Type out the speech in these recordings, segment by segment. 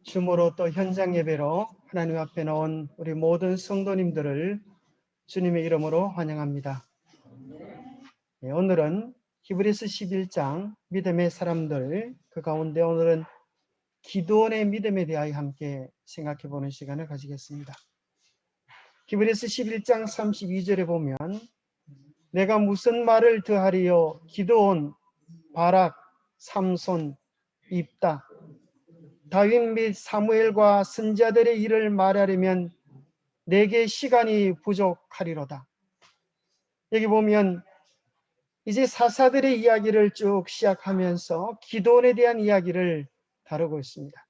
줌으로 또 현장 예배로 하나님 앞에 나온 우리 모든 성도님들을 주님의 이름으로 환영합니다. 오늘은 히브리서 11장 믿음의 사람들, 그 가운데 오늘은 기도원의 믿음에 대하여 함께 생각해 보는 시간을 가지겠습니다. 히브리서 11장 32절에 보면 내가 무슨 말을 더하리요 기도원, 바락, 삼손, 입다, 다윗 및 사무엘과 선지자들의 일을 말하려면 내게 시간이 부족하리로다. 여기 보면 이제 사사들의 이야기를 쭉 시작하면서 기도원에 대한 이야기를 다루고 있습니다.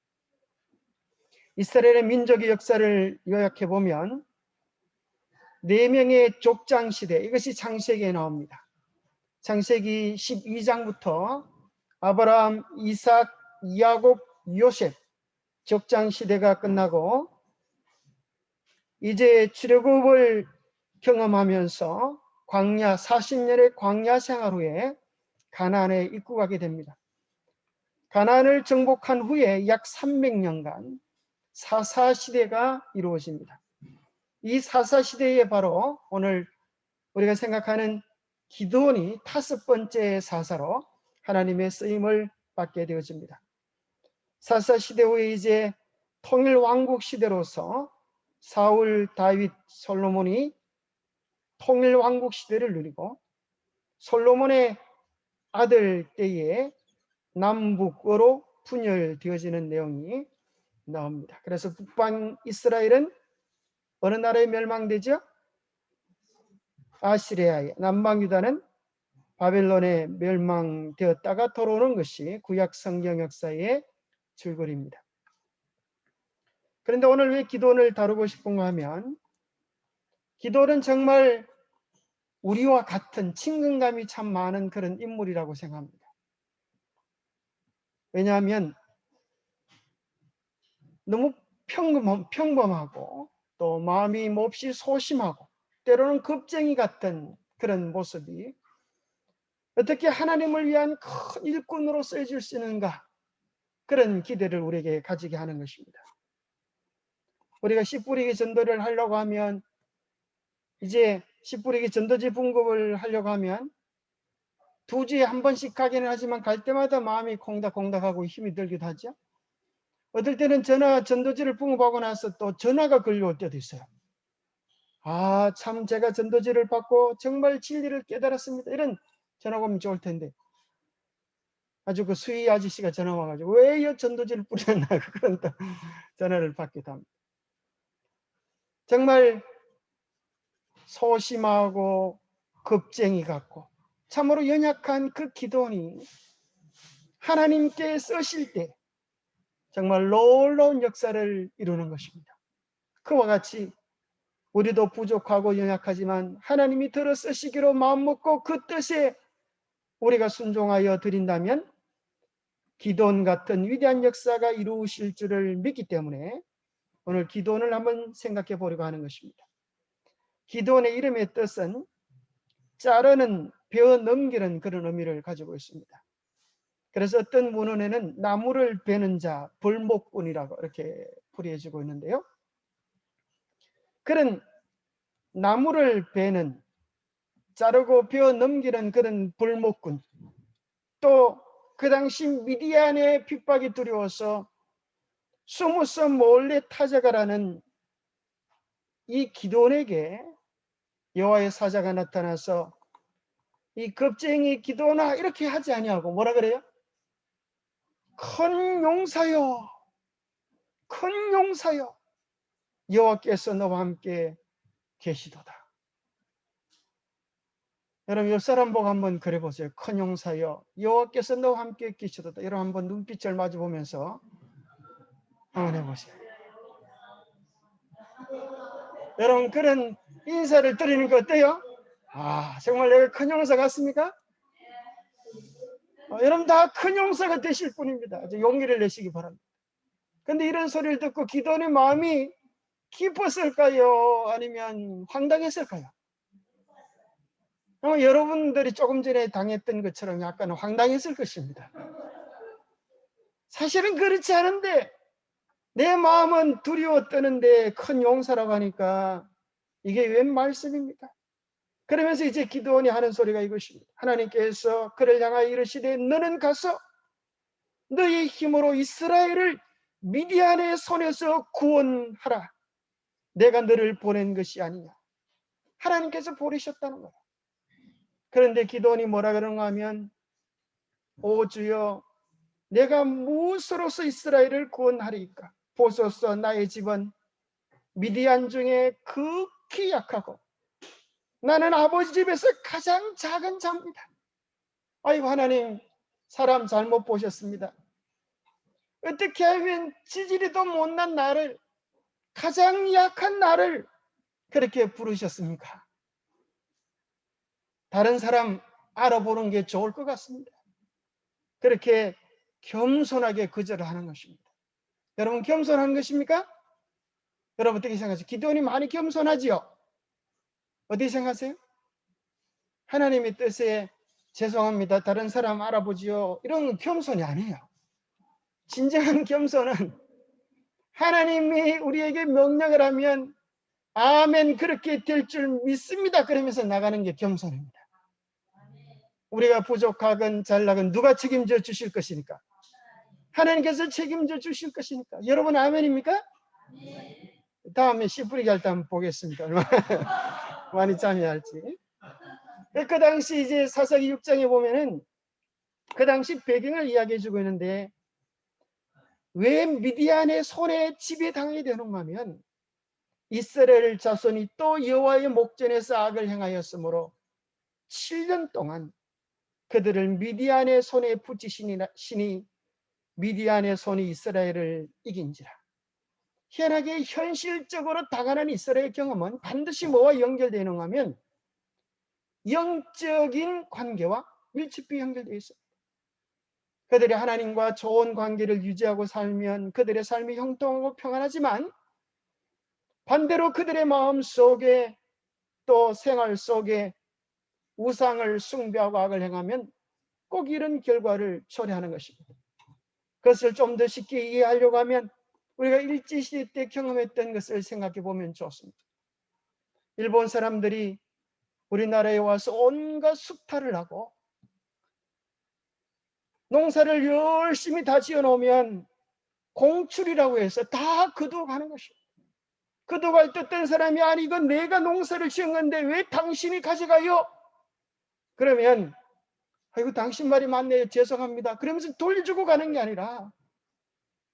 이스라엘의 민족의 역사를 요약해 보면 4명의 족장 시대, 이것이 창세기에 나옵니다. 창세기 12장부터 아브라함, 이삭, 야곱, 요셉 족장 시대가 끝나고 이제 출애굽을 경험하면서 광야 40년의 광야 생활 후에 가나안에 입국하게 됩니다. 가나안을 정복한 후에 약 300년간 사사시대가 이루어집니다. 이 사사시대에 바로 오늘 우리가 생각하는 기드온이 5번째 사사로 하나님의 쓰임을 받게 되어집니다. 사사시대 후에 이제 통일왕국 시대로서 사울, 다윗, 솔로몬이 통일왕국 시대를 누리고 솔로몬의 아들 때에 남북으로 분열되어지는 내용이 나옵니다. 그래서 북방 이스라엘은 어느 나라에 멸망되죠? 아시리아에, 남방 유다는 바벨론에 멸망되었다가 돌아오는 것이 구약 성경 역사의 줄거리입니다. 그런데 오늘 왜 기도원을 다루고 싶은가 하면 기도원은 정말 우리와 같은 친근감이 참 많은 그런 인물이라고 생각합니다. 왜냐하면 너무 평범하고 또 마음이 몹시 소심하고 때로는 겁쟁이 같은 그런 모습이 어떻게 하나님을 위한 큰 일꾼으로 쓰여질 수 있는가, 그런 기대를 우리에게 가지게 하는 것입니다. 우리가 씨 뿌리기 전도를 하려고 하면 이제 씨 뿌리기 전도지 분급을 하려고 하면 2주에 한 번씩 가기는 하지만 갈 때마다 마음이 콩닥콩닥하고 힘이 들기도 하죠. 어떨 때는 전도지를 분급하고 나서 또 전화가 걸려올 때도 있어요. 아, 참 제가 전도지를 받고 정말 진리를 깨달았습니다. 이런 전화가 오면 좋을 텐데 아주 그 수희 아저씨가 전화 와가지고 왜 이 전도지를 뿌렸나 그런 또 전화를 받기도 합니다. 정말 소심하고 겁쟁이 같고 참으로 연약한 그 기도원이 하나님께 쓰실 때 정말 놀라운 역사를 이루는 것입니다. 그와 같이 우리도 부족하고 연약하지만 하나님이 들어 쓰시기로 마음먹고 그 뜻에 우리가 순종하여 드린다면 기도원 같은 위대한 역사가 이루어질 줄을 믿기 때문에 오늘 기도원을 한번 생각해 보려고 하는 것입니다. 기도원의 이름의 뜻은 자르는, 베어 넘기는 그런 의미를 가지고 있습니다. 그래서 어떤 문헌에는 나무를 베는 자, 벌목꾼이라고 이렇게 풀이해지고 있는데요. 그런 나무를 베는, 자르고 베어 넘기는 그런 벌목꾼, 또 그 당시 미디안의 핍박이 두려워서 숨어서 몰래 타져가라는 이 기도원에게 여호와의 사자가 나타나서 이 겁쟁이 기도원아 이렇게 하지 아니하고 뭐라 그래요? 큰 용사여, 큰 용사여, 여호와께서 너와 함께 계시도다. 여러분 옆 사람 보고 한번 그래 보세요. 큰 용사여, 여호와께서 너와 함께 계시도다. 여러분 한번 눈빛을 마주 보면서 한번 해보세요. 여러분 그런 인사를 드리는 거 어때요? 아, 정말 내가 큰 용사 같습니까? 여러분 다 큰 용사가 되실 분입니다. 용기를 내시기 바랍니다. 근데 이런 소리를 듣고 기도원의 마음이 기뻤을까요? 아니면 황당했을까요? 여러분들이 조금 전에 당했던 것처럼 약간 황당했을 것입니다. 사실은 그렇지 않은데 내 마음은 두려워 떠는데 큰 용사라고 하니까 이게 웬 말씀입니까? 그러면서 이제 기드온이 하는 소리가 이것입니다. 하나님께서 그를 향하여 이르시되 너는 가서 너의 힘으로 이스라엘을 미디안의 손에서 구원하라. 내가 너를 보낸 것이 아니냐. 하나님께서 보내셨다는 거예요. 그런데 기드온이 뭐라 그러는가 하면 오 주여 내가 무엇으로서 이스라엘을 구원하리까? 보소서 나의 집은 미디안 중에 극히 약하고 나는 아버지 집에서 가장 작은 자입니다. 아이고 하나님 사람 잘못 보셨습니다. 어떻게 하면 지지리도 못난 나를 가장 약한 나를 그렇게 부르셨습니까? 다른 사람 알아보는 게 좋을 것 같습니다. 그렇게 겸손하게 거절을 하는 것입니다. 여러분 겸손한 것입니까? 여러분 어떻게 생각하세요? 기드온이 많이 겸손하지요? 어떻게 생각하세요? 하나님의 뜻에 죄송합니다. 다른 사람 알아보지요. 이런 건 겸손이 아니에요. 진정한 겸손은 하나님이 우리에게 명령을 하면 아멘 그렇게 될 줄 믿습니다. 그러면서 나가는 게 겸손입니다. 우리가 부족하건 잘나건 누가 책임져 주실 것이니까? 하나님께서 책임져 주실 것이니까. 여러분 아멘입니까? 다음에 씨 뿌리기 할 때 한번 보겠습니다. 얼마나 많이 참여할지. 그 당시 이제 사사기 6장에 보면은 그 당시 배경을 이야기해 주고 있는데 왜 미디안의 손에 지배당하게 되는가 하면 이스라엘 자손이 또 여호와의 목전에서 악을 행하였으므로 7년 동안 그들을 미디안의 손에 붙이시니 미디안의 손이 이스라엘을 이긴지라. 희한하게 현실적으로 당하는 이스라엘 경험은 반드시 뭐와 연결되는가 하면 영적인 관계와 밀접히 연결되어 있습니다. 그들이 하나님과 좋은 관계를 유지하고 살면 그들의 삶이 형통하고 평안하지만 반대로 그들의 마음 속에 또 생활 속에 우상을 숭배하고 악을 행하면 꼭 이런 결과를 초래하는 것입니다. 그것을 좀 더 쉽게 이해하려고 하면 우리가 일제시대 때 경험했던 것을 생각해 보면 좋습니다. 일본 사람들이 우리나라에 와서 온갖 수탈을 하고 농사를 열심히 다 지어놓으면 공출이라고 해서 다 거두어가는 것입니다. 거두어갈 때 어떤 사람이 아니 이건 내가 농사를 지은 건데 왜 당신이 가져가요? 그러면 아이고 당신 말이 맞네요. 죄송합니다. 그러면서 돌려주고 가는 게 아니라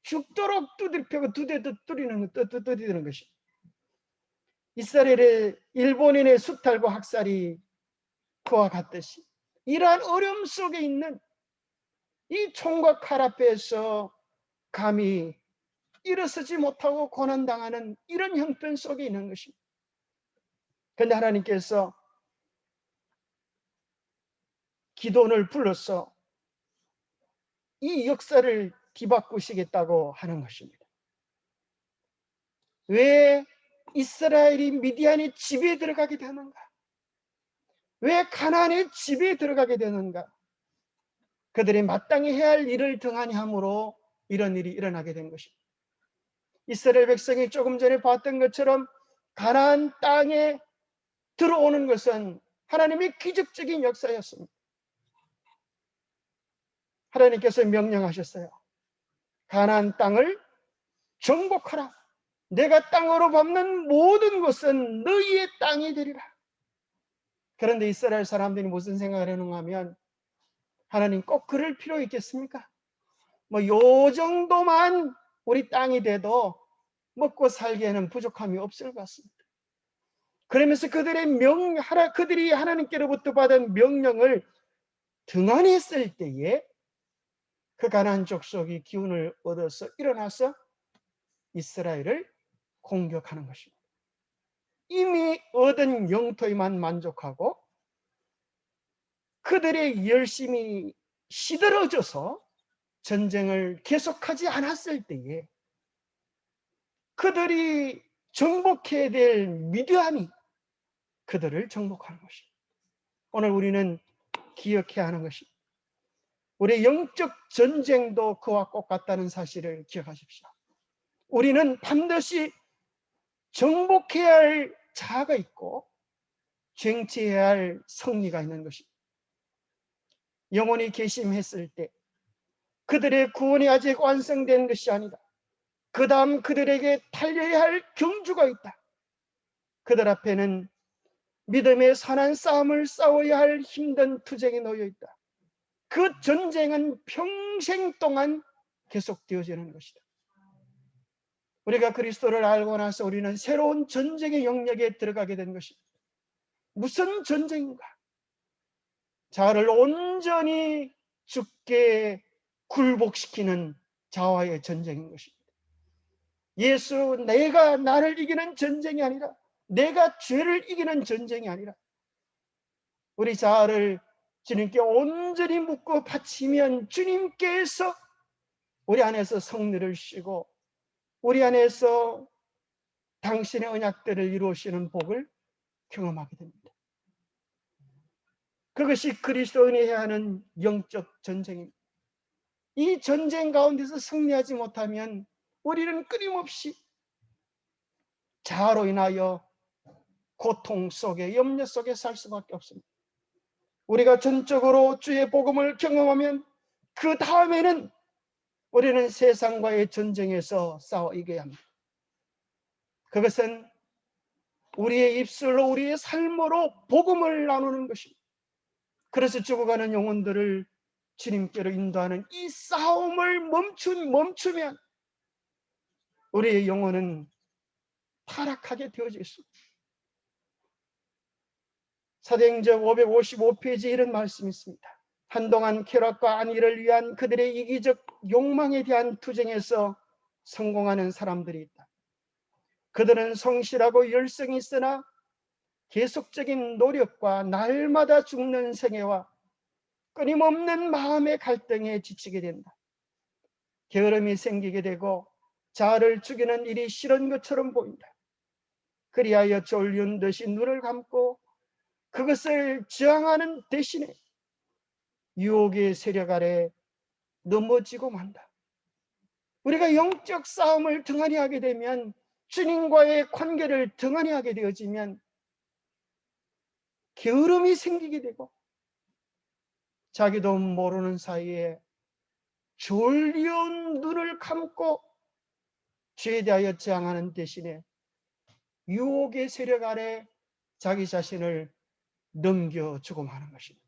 죽도록 두들펴고 두드리는 것입니다. 이스라엘의 일본인의 수탈과 학살이 그와 같듯이 이러한 어려움 속에 있는 이 총과 칼 앞에서 감히 일어서지 못하고 고난당하는 이런 형편 속에 있는 것입니다. 그런데 하나님께서 기도원을 불러서 이 역사를 뒤바꾸시겠다고 하는 것입니다. 왜 이스라엘이 미디안의 집에 들어가게 되는가? 왜 가나안의 집에 들어가게 되는가? 그들이 마땅히 해야 할 일을 등한히 함으로 이런 일이 일어나게 된 것입니다. 이스라엘 백성이 조금 전에 봤던 것처럼 가나안 땅에 들어오는 것은 하나님의 기적적인 역사였습니다. 하나님께서 명령하셨어요. 가나안 땅을 정복하라. 내가 땅으로 밟는 모든 것은 너희의 땅이 되리라. 그런데 이스라엘 사람들이 무슨 생각을 하는가 하면 하나님 꼭 그럴 필요 있겠습니까? 뭐 요 정도만 우리 땅이 돼도 먹고 살기에는 부족함이 없을 것 같습니다. 그러면서 그들이 하나님께로부터 받은 명령을 등한히 했을 때에 그 가나안 족속이 기운을 얻어서 일어나서 이스라엘을 공격하는 것입니다. 이미 얻은 영토에만 만족하고 그들의 열심이 시들어져서 전쟁을 계속하지 않았을 때에 그들이 정복해야 될 미디안이 그들을 정복하는 것입니다. 오늘 우리는 기억해야 하는 것입니다. 우리의 영적 전쟁도 그와 똑같다는 사실을 기억하십시오. 우리는 반드시 정복해야 할 자아가 있고 쟁취해야 할 승리가 있는 것입니다. 영혼이 괘씸했을 때 그들의 구원이 아직 완성된 것이 아니다. 그 다음 그들에게 달려야 할 경주가 있다. 그들 앞에는 믿음의 선한 싸움을 싸워야 할 힘든 투쟁이 놓여 있다. 그 전쟁은 평생 동안 계속되어지는 것이다. 우리가 그리스도를 알고 나서 우리는 새로운 전쟁의 영역에 들어가게 된 것입니다. 무슨 전쟁인가? 자아를 온전히 죽게 굴복시키는 자아의 전쟁인 것입니다. 예수, 내가 나를 이기는 전쟁이 아니라, 내가 죄를 이기는 전쟁이 아니라, 우리 자아를 주님께 온전히 묶고 바치면 주님께서 우리 안에서 성리를 쉬고 우리 안에서 당신의 언약들을 이루시는 복을 경험하게 됩니다. 그것이 그리스도인이 해야 하는 영적 전쟁입니다. 이 전쟁 가운데서 승리하지 못하면 우리는 끊임없이 자아로 인하여 고통 속에, 염려 속에 살 수밖에 없습니다. 우리가 전적으로 주의 복음을 경험하면 그 다음에는 우리는 세상과의 전쟁에서 싸워 이겨야 합니다. 그것은 우리의 입술로, 우리의 삶으로 복음을 나누는 것입니다. 그래서 죽어가는 영혼들을 주님께로 인도하는 이 싸움을 멈추면 우리의 영혼은 타락하게 되어지겠습니다. 사도행전 555페이지에 이런 말씀이 있습니다. 한동안 쾌락과 안위를 위한 그들의 이기적 욕망에 대한 투쟁에서 성공하는 사람들이 있다. 그들은 성실하고 열성이 있으나 계속적인 노력과 날마다 죽는 생애와 끊임없는 마음의 갈등에 지치게 된다. 게으름이 생기게 되고 자아를 죽이는 일이 싫은 것처럼 보인다. 그리하여 졸린 듯이 눈을 감고 그것을 저항하는 대신에 유혹의 세력 아래 넘어지고 만다. 우리가 영적 싸움을 등한히 하게 되면, 주님과의 관계를 등한히 하게 되어지면 게으름이 생기게 되고 자기도 모르는 사이에 졸린 눈을 감고 죄에 대하여 저항하는 대신에 유혹의 세력 아래 자기 자신을 넘겨주고 마는 것입니다.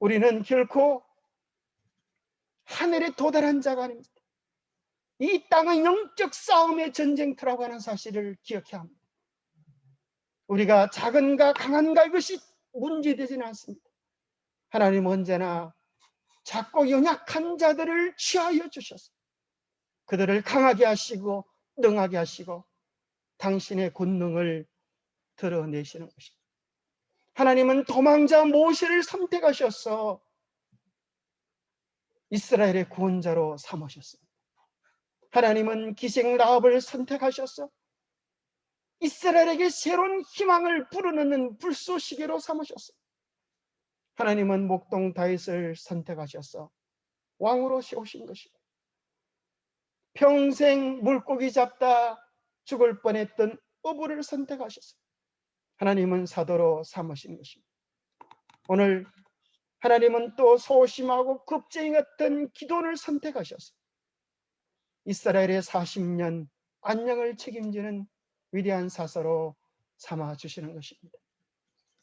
우리는 결코 하늘에 도달한 자가 아닙니다. 이 땅은 영적 싸움의 전쟁터라고 하는 사실을 기억해야 합니다. 우리가 작은가 강한가 이것이 문제되지는 않습니다. 하나님은 언제나 작고 연약한 자들을 취하여 주셨습니다. 그들을 강하게 하시고 능하게 하시고 당신의 권능을 드러내시는 것입니다. 하나님은 도망자 모세를 선택하셔서 이스라엘의 구원자로 삼으셨습니다. 하나님은 기생 라합을 선택하셔서 이스라엘에게 새로운 희망을 불어넣는 불쏘시개로 삼으셨습니다. 하나님은 목동 다윗을 선택하셔서 왕으로 세우신 것입니다. 평생 물고기 잡다 죽을 뻔했던 어부를 선택하셨습니다. 하나님은 사도로 삼으신 것입니다. 오늘 하나님은 또 소심하고 겁쟁이 같은 기도를 선택하셔서 이스라엘의 40년 안녕을 책임지는 위대한 사서로 삼아주시는 것입니다.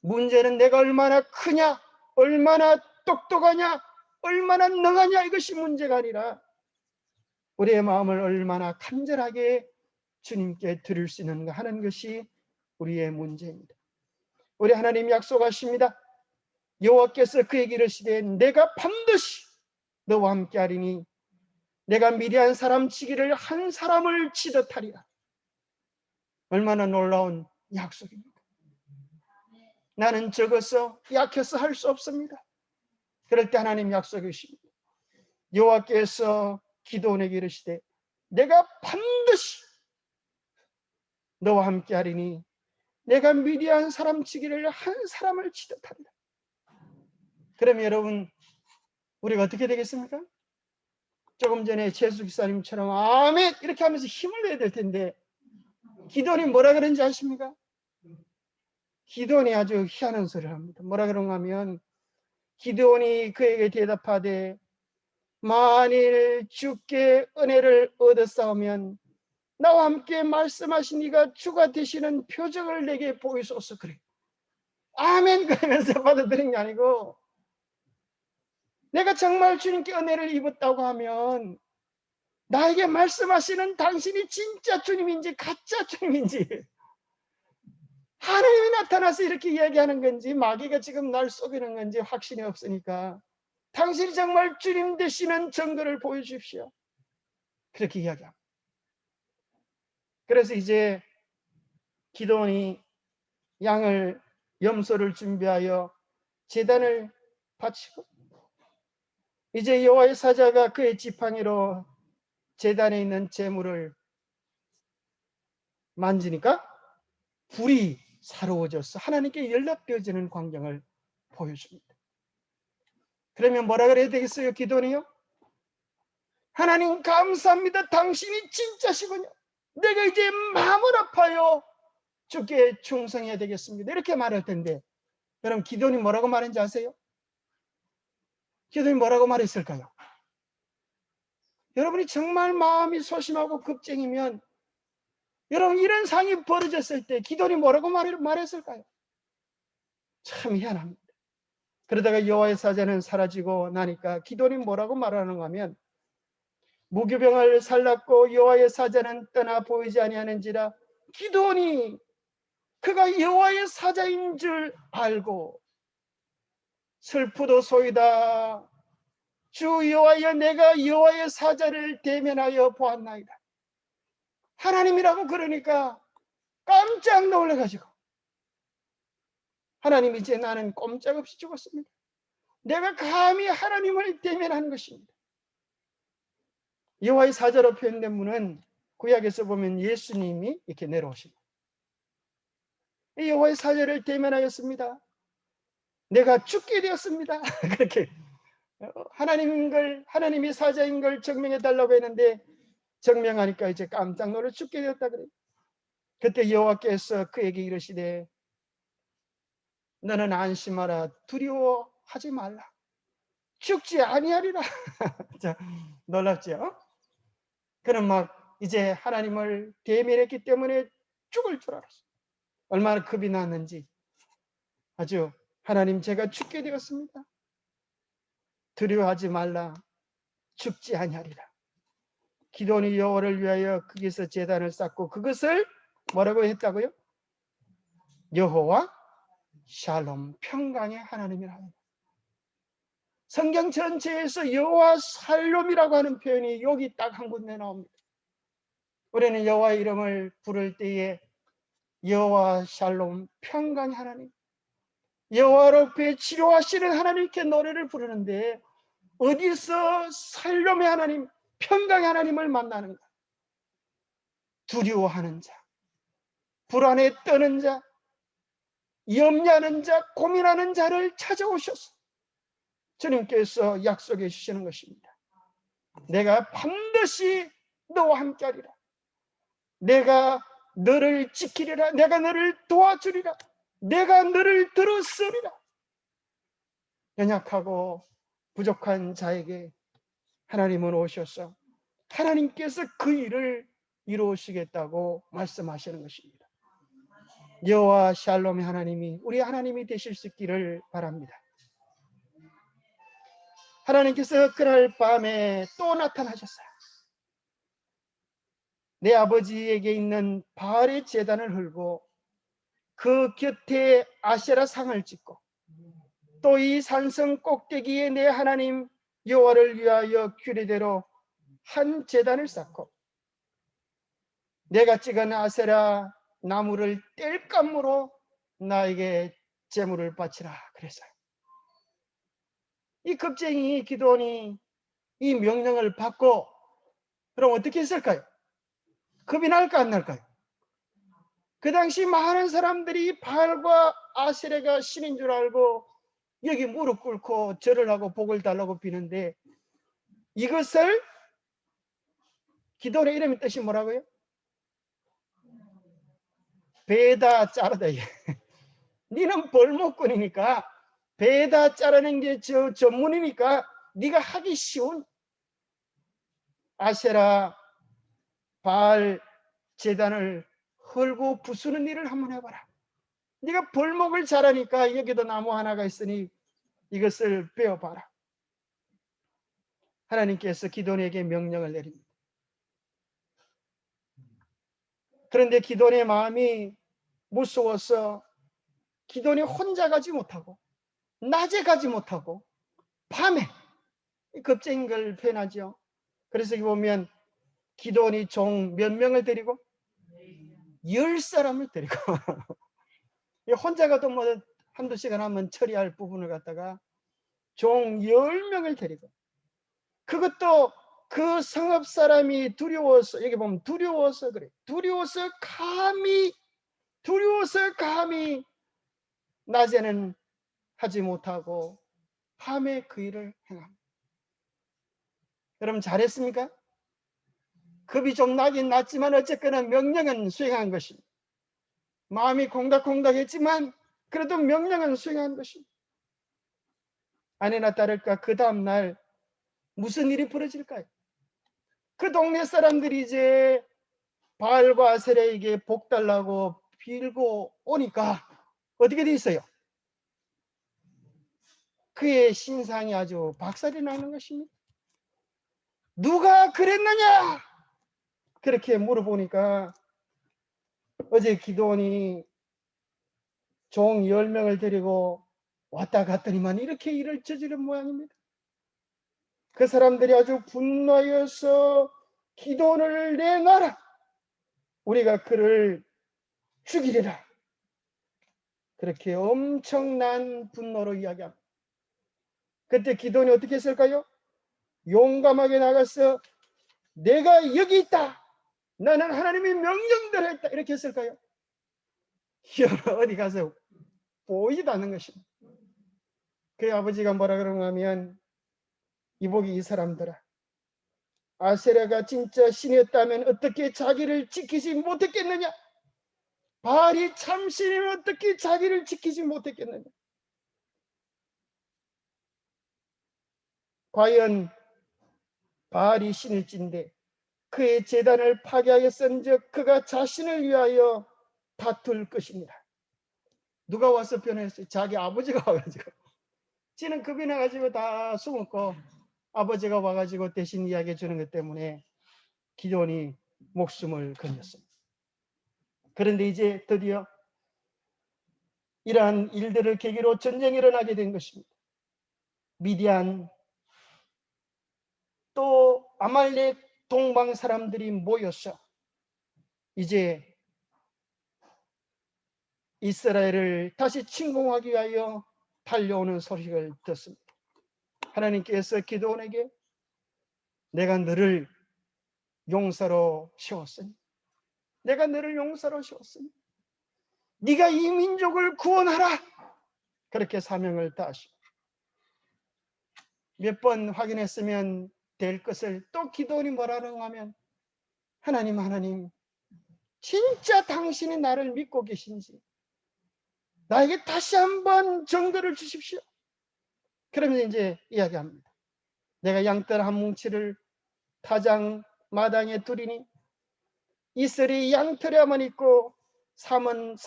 문제는 내가 얼마나 크냐, 얼마나 똑똑하냐, 얼마나 능하냐 이것이 문제가 아니라 우리의 마음을 얼마나 간절하게 주님께 드릴 수 있는가 하는 것이 우리의 문제입니다. 우리 하나님 약속하십니다. 여호와께서 그에게 이르시되 내가 반드시 너와 함께하리니 내가 미리한 사람 치기를 한 사람을 치듯 하리라. 얼마나 놀라운 약속입니까? 나는 적어서 약해서 할 수 없습니다. 그럴 때 하나님 약속이십니다. 여호와께서 기도원에게 이르시되 내가 반드시 너와 함께하리니 내가 미리한 사람 치기를 한 사람을 치듯 하리라. 그러면 여러분 우리가 어떻게 되겠습니까? 조금 전에 재수 기사님처럼 아멘 이렇게 하면서 힘을 내야 될 텐데 기도원이 뭐라 그런지 아십니까? 기도원이 아주 희한한 소리를 합니다. 뭐라 그런가 하면 기도원이 그에게 대답하되 만일 주께 은혜를 얻었사오면 나와 함께 말씀하신 이가 주가 되시는 표적을 내게 보이소서. 그래. 아멘 그러면서 받아들인 게 아니고 내가 정말 주님께 은혜를 입었다고 하면 나에게 말씀하시는 당신이 진짜 주님인지 가짜 주님인지 하나님이 나타나서 이렇게 이야기하는 건지 마귀가 지금 날 속이는 건지 확신이 없으니까 당신이 정말 주님 되시는 증거를 보여주십시오. 그렇게 이야기합니다. 그래서 이제 기도원이 양을 염소를 준비하여 제단을 바치고 이제 여호와의 사자가 그의 지팡이로 제단에 있는 제물을 만지니까 불이 사로워져서 하나님께 연락되어지는 광경을 보여줍니다. 그러면 뭐라 그래야 되겠어요? 기도원이요? 하나님 감사합니다. 당신이 진짜시군요. 내가 이제 마음을 아파요. 주께 충성해야 되겠습니다. 이렇게 말할 텐데 여러분 기도원이 뭐라고 말했는지 아세요? 기도원이 뭐라고 말했을까요? 여러분이 정말 마음이 소심하고 급쟁이면 여러분 이런 상이 벌어졌을 때 기도원이 뭐라고 말했을까요? 참 희한합니다. 그러다가 여호와의 사자는 사라지고 나니까 기도원이 뭐라고 말하는가 하면 무교병을 살랐고 여호와의 사자는 떠나 보이지 아니하는지라 기도원이 그가 여호와의 사자인 줄 알고 슬프도소이다. 주 여호와여 내가 여호와의 사자를 대면하여 보았나이다. 하나님이라고 그러니까 깜짝 놀라가지고 하나님 이제 나는 꼼짝없이 죽었습니다. 내가 감히 하나님을 대면하는 것입니다. 여호와의 사자로 표현된 분은 구약에서 보면 예수님이 이렇게 내려오십니다. 여호와의 사자를 대면하였습니다. 내가 죽게 되었습니다. 그렇게 하나님이 사자인 걸 증명해 달라고 했는데 증명하니까 이제 깜짝 놀라 죽게 되었다 그래요. 그때 여호와께서 그에게 이르시되 너는 안심하라 두려워하지 말라 죽지 아니하리라. 자, 놀랍죠? 그는 막 이제 하나님을 대면했기 때문에 죽을 줄 알았어요. 얼마나 겁이 났는지. 아주 하나님 제가 죽게 되었습니다. 두려워하지 말라 죽지 아니하리라. 기도원이 여호와를 위하여 거기서 제단을 쌓고 그것을 뭐라고 했다고요? 여호와 샬롬 평강의 하나님이라 합니다. 성경 전체에서 여호와 샬롬이라고 하는 표현이 여기 딱 한 군데 나옵니다. 우리는 여호와의 이름을 부를 때에 여호와 샬롬 평강의 하나님, 여호와로 치료하시는 하나님께 노래를 부르는데 어디서 샬롬의 하나님, 평강의 하나님을 만나는가? 두려워하는 자, 불안에 떠는 자, 염려하는 자, 고민하는 자를 찾아오셔서 주님께서 약속해 주시는 것입니다. 내가 반드시 너와 함께하리라. 내가 너를 지키리라. 내가 너를 도와주리라. 내가 너를 들어쓰리라. 연약하고 부족한 자에게 하나님은 오셔서 하나님께서 그 일을 이루시겠다고 말씀하시는 것입니다. 여호와 샬롬의 하나님이 우리 하나님이 되실 수 있기를 바랍니다. 하나님께서 그날 밤에 또 나타나셨어요. 내 아버지에게 있는 바알의 제단을 헐고 그 곁에 아세라 상을 짓고 또 이 산성 꼭대기에 내 하나님 여호와를 위하여 규례대로 한 제단을 쌓고 내가 찍은 아세라 나무를 뗄감으로 나에게 제물을 바치라 그랬어요. 이 겁쟁이 기도원이 이 명령을 받고 그럼 어떻게 했을까요? 겁이 날까 안 날까요? 그 당시 많은 사람들이 바알과 아세라가 신인 줄 알고 여기 무릎 꿇고 절을 하고 복을 달라고 비는데 이것을 기도원의 이름의 뜻이 뭐라고요? 배다 자르다. 니는 벌목꾼이니까 배다 자르는 게 저 전문이니까 네가 하기 쉬운 아세라 바알 제단을 헐고 부수는 일을 한번 해봐라. 네가 벌목을 잘하니까 여기도 나무 하나가 있으니 이것을 베어봐라. 하나님께서 기도원에게 명령을 내립니다. 그런데 기도원의 마음이 무서워서 기도원이 혼자 가지 못하고 낮에 가지 못하고 밤에 겁쟁인 걸 표현하죠. 그래서 여기 보면 기도원이 종 몇 명을 데리고 10사람을 데리고 혼자 가도 뭐 한두 시간 하면 처리할 부분을 갖다가 종 10명을 데리고, 그것도 그 성읍 사람이 두려워서, 여기 보면 두려워서 그래. 두려워서 감히 낮에는 하지 못하고 밤에 그 일을 행합니다. 여러분 잘했습니까? 겁이 좀 나긴 났지만 어쨌거나 명령은 수행한 것입니다. 마음이 콩닥콩닥했지만 그래도 명령은 수행한 것입니다. 아니나 다를까 그 다음날 무슨 일이 벌어질까요? 그 동네 사람들이 이제 바알과 아세라에게 복 달라고 빌고 오니까 어떻게 돼 있어요? 그의 신상이 아주 박살이 나는 것입니다. 누가 그랬느냐? 그렇게 물어보니까 어제 기도원이 종 10명을 데리고 왔다 갔더니만 이렇게 일을 저지른 모양입니다. 그 사람들이 아주 분노하여서 기도원을 내놔라. 우리가 그를 죽이리라. 그렇게 엄청난 분노로 이야기합니다. 그때 기도원이 어떻게 했을까요? 용감하게 나가서 내가 여기 있다. 나는 하나님의 명령대로 했다. 이렇게 했을까요? 어디 가서 보이지도 않는 것입니다. 그 아버지가 뭐라 그러는가 하면, 이보기 이 사람들아, 아세라가 진짜 신이었다면 어떻게 자기를 지키지 못했겠느냐? 바알이 참 신이면 어떻게 자기를 지키지 못했겠느냐? 과연 바알이 신일진데 그의 제단을 파괴하였은즉 그가 자신을 위하여 다툴 것입니다. 누가 와서 변호했어요? 자기 아버지가 와가지고. 지는 겁이 나가지고 다 숨었고 아버지가 와가지고 대신 이야기해 주는 것 때문에 기도원이 목숨을 건졌습니다. 그런데 이제 드디어 이러한 일들을 계기로 전쟁이 일어나게 된 것입니다. 미디안 또 아말렉 동방 사람들이 모여서 이제 이스라엘을 다시 침공하기 위하여 달려오는 소식을 듣습니다. 하나님께서 기도원에게 내가 너를 용사로 세웠으니, 내가 너를 용사로 세웠으니 네가 이 민족을 구원하라. 그렇게 사명을 다하시고 몇 번 확인했으면 될 것을 또 기도원이 뭐라는가 하면, 하나님 진짜 당신이 나를 믿고 계신지 나에게 다시 한번 정도를 주십시오. 그러면 이제 이야기합니다. 내가 양떼 한 뭉치를 타장 마당에 두리니 이슬이 양털에만 있고 사면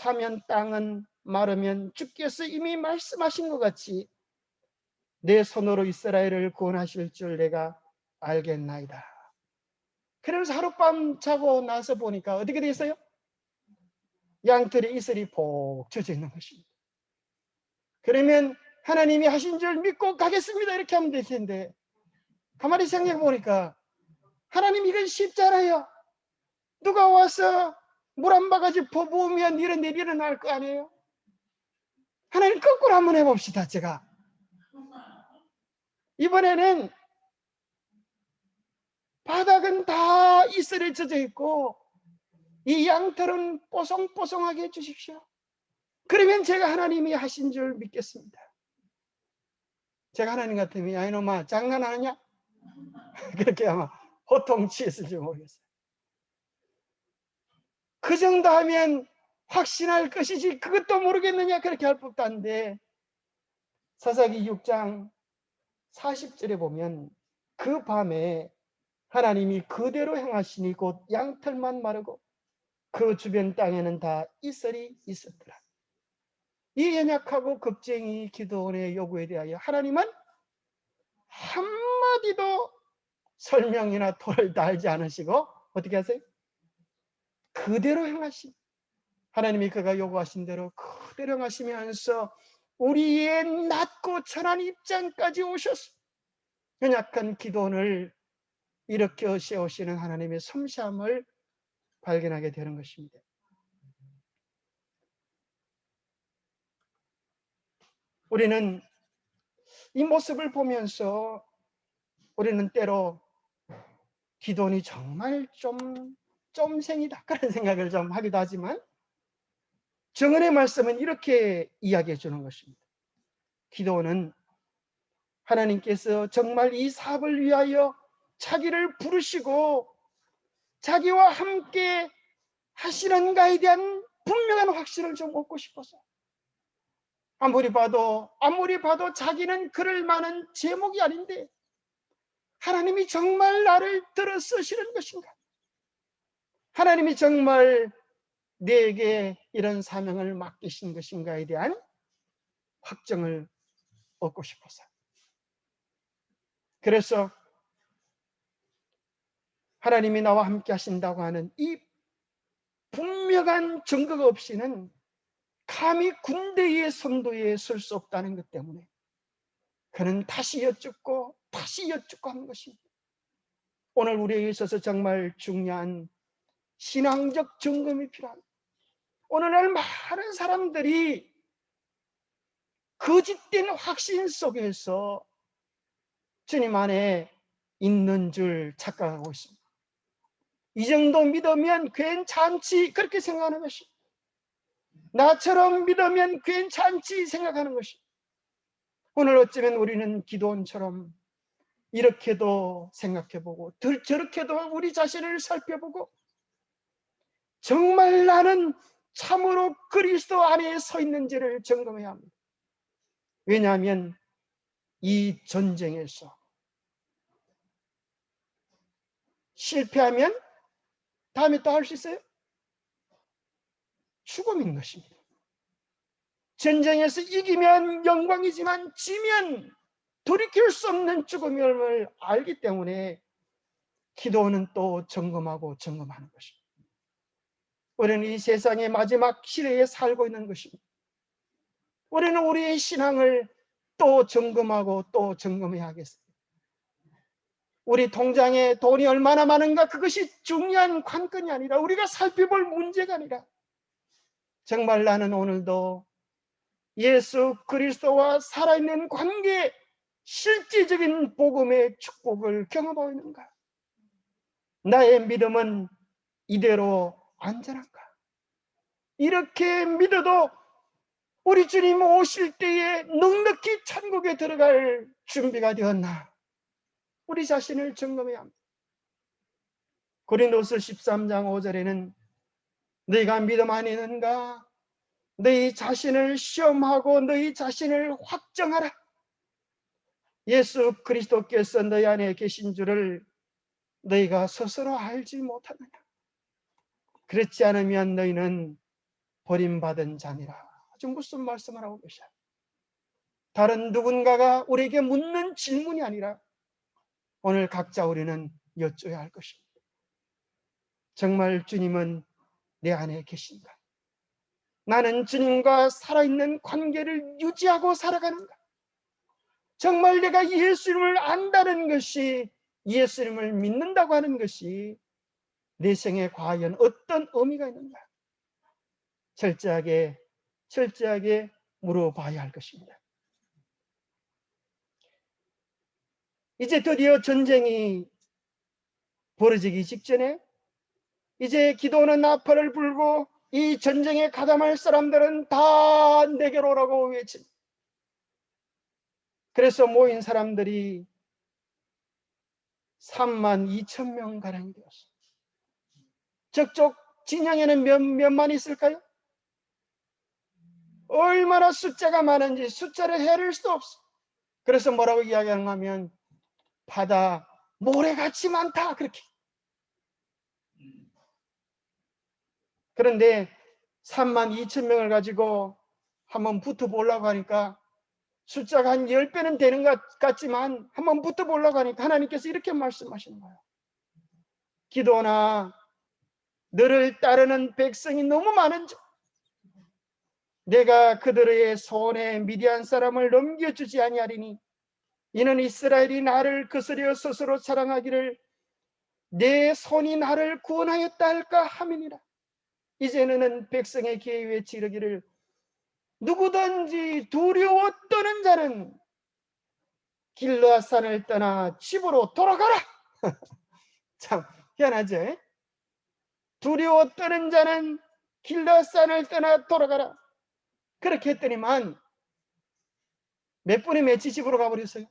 땅은 마르면 주께서 이미 말씀하신 것 같이 내 손으로 이스라엘을 구원하실 줄 내가 알겠나이다. 그러면서 하룻밤 자고 나서 보니까 어떻게 돼 있어요? 양털에 이슬이 폭 젖어 있는 것입니다. 그러면 하나님이 하신 줄 믿고 가겠습니다. 이렇게 하면 될 텐데, 가만히 생각해 보니까 하나님 이건 쉽잖아요. 누가 와서 물 한 바가지 퍼부으면 이런 일이 일어날 거 아니에요? 하나님 거꾸로 한번 해봅시다. 제가 이번에는 바닥은 다 이슬에 젖어 있고 이 양털은 뽀송뽀송하게 해주십시오. 그러면 제가 하나님이 하신 줄 믿겠습니다. 제가 하나님 같으면 야 이놈아 장난하느냐? 그렇게 아마 호통치했을지 모르겠어요. 그 정도 하면 확신할 것이지 그것도 모르겠느냐 그렇게 할 법도 한데, 사사기 6장 40절에 보면 그 밤에 하나님이 그대로 행하시니 곧 양털만 마르고 그 주변 땅에는 다 이슬이 있었더라. 이 연약하고 겁쟁이 기도원의 요구에 대하여 하나님은 한마디도 설명이나 토를 달지 않으시고 어떻게 하세요? 그대로 행하시. 하나님이 그가 요구하신 대로 그대로 행하시면서 우리의 낮고 천한 입장까지 오셔서 연약한 기도원을 일으켜 세우시는 하나님의 섬세함을 발견하게 되는 것입니다. 우리는 이 모습을 보면서 우리는 때로 기도원이 정말 좀 쫌생이다 그런 생각을 좀 하기도 하지만, 정언의 말씀은 이렇게 이야기해 주는 것입니다. 기도원은 하나님께서 정말 이 사업을 위하여 자기를 부르시고 자기와 함께 하시는가에 대한 분명한 확신을 좀 얻고 싶어서, 아무리 봐도 자기는 그럴 만한 제목이 아닌데 하나님이 정말 나를 들어 쓰시는 것인가? 하나님이 정말 내게 이런 사명을 맡기신 것인가에 대한 확정을 얻고 싶어서. 그래서 하나님이 나와 함께 하신다고 하는 이 분명한 증거가 없이는 감히 군대의 선도에 설 수 없다는 것 때문에 그는 다시 여쭙고 하는 것입니다. 오늘 우리에게 있어서 정말 중요한 신앙적 점검이 필요합니다. 오늘날 많은 사람들이 거짓된 확신 속에서 주님 안에 있는 줄 착각하고 있습니다. 이 정도 믿으면 괜찮지 그렇게 생각하는 것이, 나처럼 믿으면 괜찮지 생각하는 것이, 오늘 어쩌면 우리는 기도원처럼 이렇게도 생각해보고 저렇게도 우리 자신을 살펴보고 정말 나는 참으로 그리스도 안에 서 있는지를 점검해야 합니다. 왜냐하면 이 전쟁에서 실패하면 다음에 또 할 수 있어요? 죽음인 것입니다. 전쟁에서 이기면 영광이지만 지면 돌이킬 수 없는 죽음을 알기 때문에 기도는 또 점검하고 점검하는 것입니다. 우리는 이 세상의 마지막 시대에 살고 있는 것입니다. 우리는 우리의 신앙을 또 점검하고 또 점검해야 하겠습니다. 우리 통장에 돈이 얼마나 많은가, 그것이 중요한 관건이 아니라, 우리가 살펴볼 문제가 아니라, 정말 나는 오늘도 예수 그리스도와 살아있는 관계, 실질적인 복음의 축복을 경험하고 있는가? 나의 믿음은 이대로 안전한가? 이렇게 믿어도 우리 주님 오실 때에 넉넉히 천국에 들어갈 준비가 되었나? 우리 자신을 점검해야 합니다. 고린도서 13장 5절에는 너희가 믿음 안에 있는가? 너희 자신을 시험하고 너희 자신을 확정하라. 예수 그리스도께서 너희 안에 계신 줄을 너희가 스스로 알지 못하느냐? 그렇지 않으면 너희는 버림받은 자니라. 아주 무슨 말씀을 하고 계셔요? 다른 누군가가 우리에게 묻는 질문이 아니라 오늘 각자 우리는 여쭤야 할 것입니다. 정말 주님은 내 안에 계신가? 나는 주님과 살아있는 관계를 유지하고 살아가는가? 정말 내가 예수님을 안다는 것이, 예수님을 믿는다고 하는 것이 내 생에 과연 어떤 의미가 있는가? 철저하게 물어봐야 할 것입니다. 이제 드디어 전쟁이 벌어지기 직전에 이제 기도는 나팔을 불고 이 전쟁에 가담할 사람들은 다 내게로 오라고 외칩니다. 그래서 모인 사람들이 32,000명 가량이 되었습니다. 저쪽 진영에는 몇만 있을까요? 얼마나 숫자가 많은지 숫자를 헤아릴 수도 없어. 그래서 뭐라고 이야기하는가 하면 바다 모래같이 많다 그렇게. 그런데 32,000명을 가지고 한번 붙어보려고 하니까 숫자가 한 10배는 되는 것 같지만 한번 붙어보려고 하니까 하나님께서 이렇게 말씀하시는 거예요. 기도나 너를 따르는 백성이 너무 많은지 내가 그들의 손에 미디안 사람을 넘겨주지 아니하리니 이는 이스라엘이 나를 거스려 스스로 자랑하기를 내 손이 나를 구원하였다 할까 함이니라. 이제 너는 백성의 귀에 외치르기를 누구든지 두려워 떠는 자는 길르앗산을 떠나 집으로 돌아가라. 참 희한하죠? 두려워 떠는 자는 길르앗산을 떠나 돌아가라. 그렇게 했더니만 몇 분이 몇지 집으로 가버렸어요?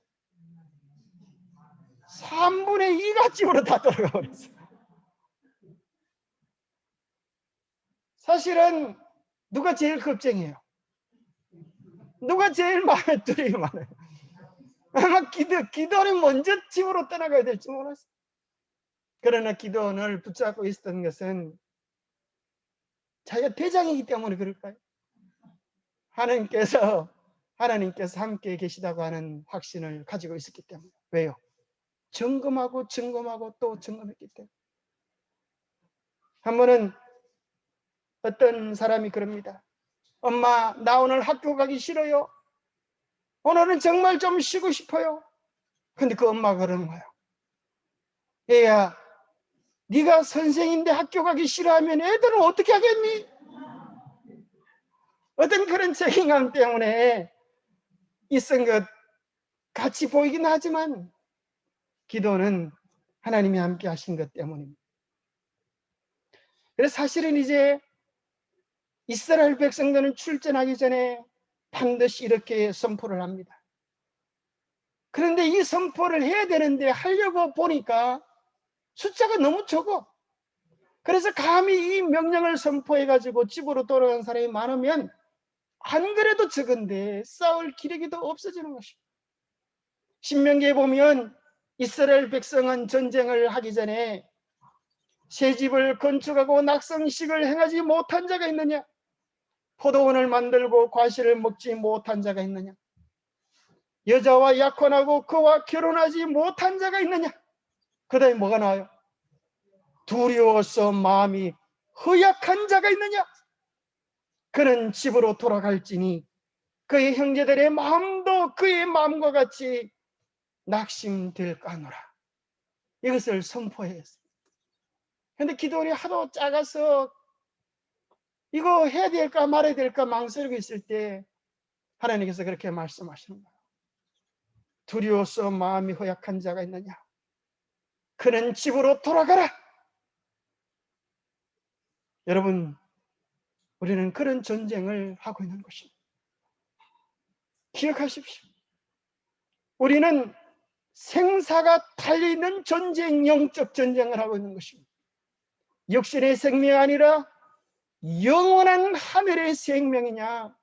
3분의 2가 집으로 다 돌아가 버렸어요. 사실은 누가 제일 겁쟁이에요? 누가 제일 마음에 두려움이 많아요? 아마 기도원이 먼저 집으로 떠나가야 될지 몰랐어요. 그러나 기도원을 붙잡고 있었던 것은 자기가 대장이기 때문에 그럴까요? 하나님께서 함께 계시다고 하는 확신을 가지고 있었기 때문에. 왜요? 점검하고 또 점검했기 때문에. 한 번은 어떤 사람이 그럽니다. 엄마, 나 오늘 학교 가기 싫어요. 오늘은 정말 좀 쉬고 싶어요. 근데 그 엄마가 그러는 거예요. 얘야, 네가 선생인데 학교 가기 싫어하면 애들은 어떻게 하겠니? 어떤 그런 책임감 때문에 있은 것 같이 보이긴 하지만 기도는 하나님이 함께 하신 것 때문입니다. 그래서 사실은 이제 이스라엘 백성들은 출전하기 전에 반드시 이렇게 선포를 합니다. 그런데 이 선포를 해야 되는데 하려고 보니까 숫자가 너무 적어. 그래서 감히 이 명령을 선포해가지고 집으로 돌아간 사람이 많으면 안 그래도 적은데 싸울 기력이 더 없어지는 것입니다. 신명기에 보면 이스라엘 백성은 전쟁을 하기 전에 새 집을 건축하고 낙성식을 행하지 못한 자가 있느냐? 포도원을 만들고 과실을 먹지 못한 자가 있느냐? 여자와 약혼하고 그와 결혼하지 못한 자가 있느냐? 그 다음에 뭐가 나와요? 두려워서 마음이 허약한 자가 있느냐? 그는 집으로 돌아갈지니 그의 형제들의 마음도 그의 마음과 같이 낙심될까노라. 이것을 선포했어요. 근데 기도원이 하도 작아서 이거 해야 될까 말아야 될까 망설이고 있을 때 하나님께서 그렇게 말씀하시는 거예요. 두려워서 마음이 허약한 자가 있느냐? 그는 집으로 돌아가라. 여러분, 우리는 그런 전쟁을 하고 있는 것입니다. 기억하십시오. 우리는 생사가 달려있는 전쟁, 영적 전쟁을 하고 있는 것입니다. 육신의 생명이 아니라 영원한 하늘의 생명이냐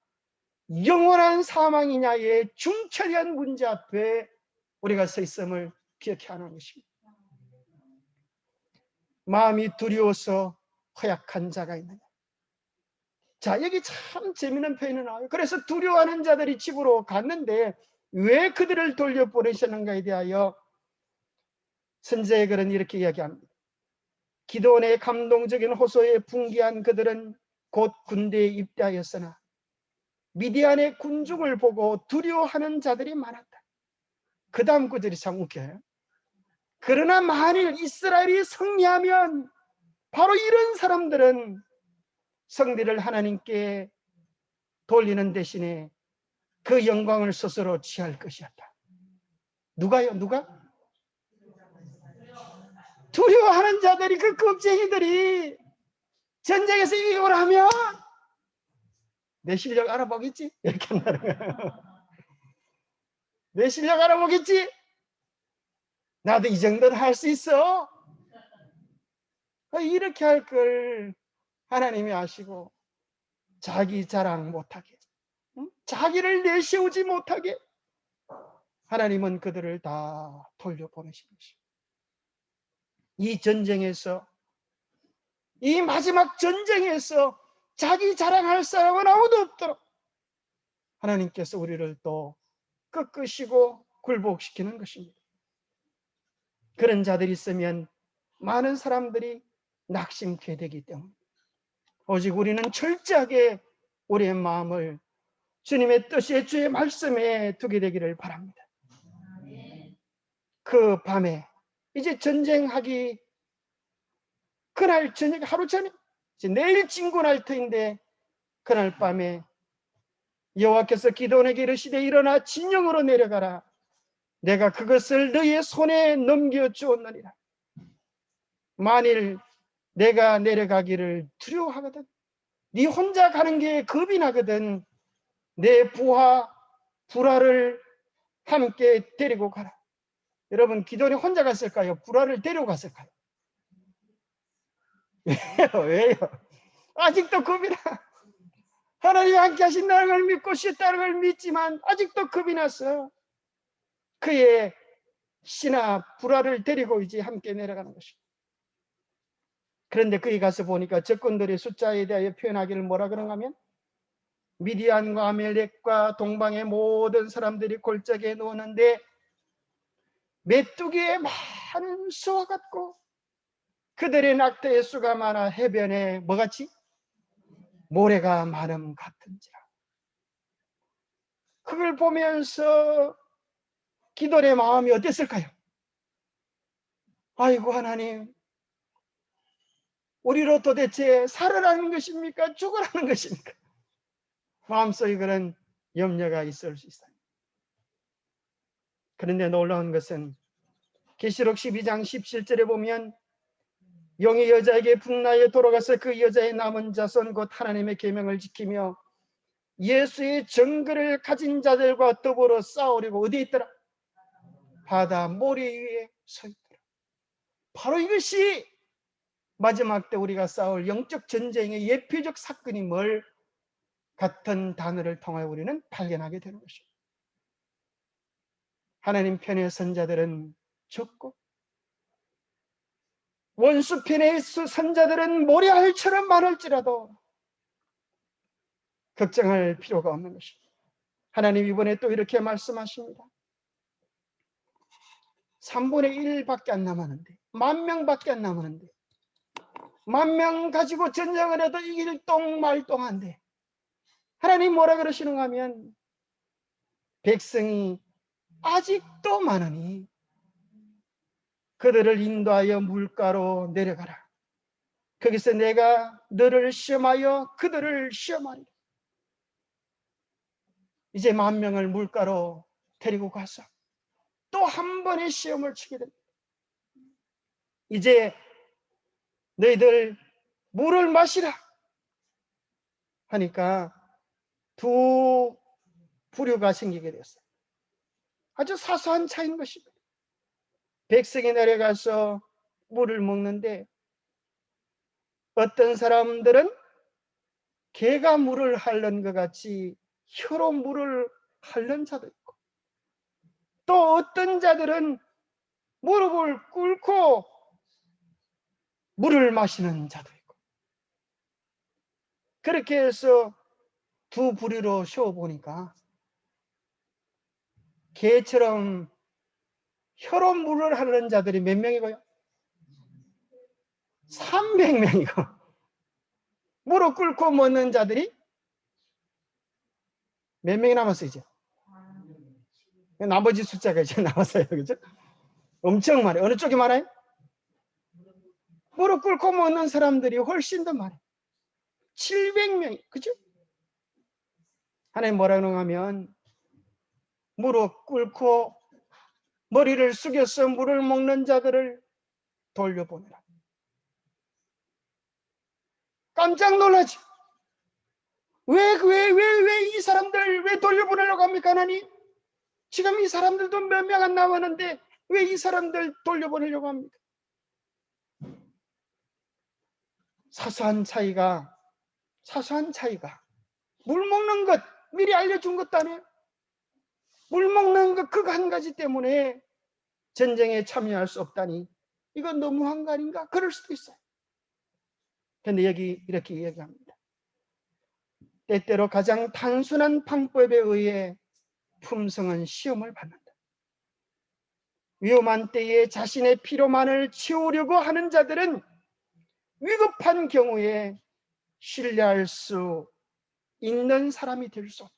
영원한 사망이냐의 중차대한 문제 앞에 우리가 서 있음을 기억해야 하는 것입니다. 마음이 두려워서 허약한 자가 있느냐. 자, 여기 참 재미있는 표현이 나와요. 그래서 두려워하는 자들이 집으로 갔는데 왜 그들을 돌려보내셨는가에 대하여 선지자의 글은 이렇게 이야기합니다. 기도원의 감동적인 호소에 분개한 그들은 곧 군대에 입대하였으나 미디안의 군중을 보고 두려워하는 자들이 많았다. 그 다음 구절이 참 웃겨요. 그러나 만일 이스라엘이 승리하면 바로 이런 사람들은 성비를 하나님께 돌리는 대신에 그 영광을 스스로 취할 것이었다. 누가요? 누가? 두려워하는 자들이, 그 겁쟁이들이 전쟁에서 이기고 나면 내 실력 알아보겠지? 이렇게 한다는 거예요. 내 실력 알아보겠지? 나도 이 정도는 할 수 있어. 이렇게 할 걸 하나님이 아시고 자기 자랑 못하게, 자기를 내세우지 못하게 하나님은 그들을 다 돌려보내신 것입니다. 이 전쟁에서, 이 마지막 전쟁에서 자기 자랑할 사람은 아무도 없도록 하나님께서 우리를 또 꺾으시고 굴복시키는 것입니다. 그런 자들이 있으면 많은 사람들이 낙심케 되기 때문에 오직 우리는 철저하게 우리의 마음을 주님의 뜻에, 주의 말씀에 두게 되기를 바랍니다. 그 밤에 이제 전쟁하기 그날 저녁, 하루 전에, 이제 내일 진군할 터인데 그날 밤에 여호와께서 기드온에게 이르시되 일어나 진영으로 내려가라. 내가 그것을 너희의 손에 넘겨주었느니라. 만일 내가 내려가기를 두려워하거든, 네 혼자 가는 게 겁이 나거든, 내 부하 불화를 함께 데리고 가라. 여러분, 기도원이 혼자 갔을까요? 불화를 데리고 갔을까요? 왜요? 아직도 겁이 나. 하나님이 함께 하신다는 걸 믿고 쉬었다는 걸 믿지만 아직도 겁이 났어. 그의 신하 불화를 데리고 이제 함께 내려가는 것입니다. 그런데 거기 가서 보니까 적군들의 숫자에 대하여 표현하기를 뭐라 그런가 하면, 미디안과 아멜렉과 동방의 모든 사람들이 골짜기에 누웠는데 메뚜기의 많은 수와 같고 그들의 낙타의 수가 많아 해변에 뭐같이? 모래가 많음 같은지라. 그걸 보면서 기도의 마음이 어땠을까요? 아이고 하나님, 우리로 도대체 살으라는 것입니까? 죽으라는 것입니까? 마음속에 그런 염려가 있을 수 있어요. 그런데 놀라운 것은 계시록 12장 17절에 보면 영이 여자에게 분나에 돌아가서 그 여자의 남은 자손 곧 하나님의 계명을 지키며 예수의 증거를 가진 자들과 더불어 싸우려고 어디에 있더라? 바다 모래 위에 서 있더라. 바로 이것이 마지막 때 우리가 싸울 영적 전쟁의 예표적 사건임을 같은 단어를 통하여 우리는 발견하게 되는 것입니다. 하나님 편의 선자들은 적고 원수 편의 선자들은 모래알처럼 많을지라도 걱정할 필요가 없는 것입니다. 하나님 이번에 또 이렇게 말씀하십니다. 3분의 1밖에 안 남았는데, 10,000명밖에 안 남았는데, 10,000명 가지고 전쟁을 해도 이길 똥말똥한데 하나님 뭐라 그러시는가 하면, 백성이 아직도 많으니 그들을 인도하여 물가로 내려가라. 거기서 내가 너를 시험하여 그들을 시험하리라. 이제 10,000명을 물가로 데리고 가서 또 한 번의 시험을 치게 됩니다. 이제 너희들 물을 마시라 하니까 두 부류가 생기게 됐어요. 아주 사소한 차이인 것입니다. 백성이 내려가서 물을 먹는데 어떤 사람들은 개가 물을 핥는 것 같이 혀로 물을 핥는 자도 있고, 또 어떤 자들은 무릎을 꿇고 물을 마시는 자도 있고, 그렇게 해서 두 부류로 쉬어보니까 개처럼 혀로 물을 핥는 자들이 몇 명이고요? 300명이고 무릎 꿇고 먹는 자들이 몇 명이 남았어요? 이제 나머지 숫자가 이제 남았어요. 그죠? 엄청 많아요. 어느 쪽이 많아요? 무릎 꿇고 먹는 사람들이 훨씬 더 많아요. 700명이. 그죠? 하나님 뭐라고 하면, 무릎 꿇고 머리를 숙여서 물을 먹는 자들을 돌려보내라. 깜짝 놀라지. 왜 이 사람들 왜 돌려보내려고 합니까, 하나님? 지금 이 사람들도 몇 명 안 남았는데 왜 이 사람들 돌려보내려고 합니까? 사소한 차이가 물 먹는 것 미리 알려준 것도 아니에요. 물 먹는 것 그거 한 가지 때문에 전쟁에 참여할 수 없다니 이건 너무한 거 아닌가? 그럴 수도 있어요. 그런데 여기 이렇게 이야기합니다. 때때로 가장 단순한 방법에 의해 품성은 시험을 받는다. 위험한 때에 자신의 피로만을 채우려고 하는 자들은 위급한 경우에 신뢰할 수 있는 사람이 될 수 없다.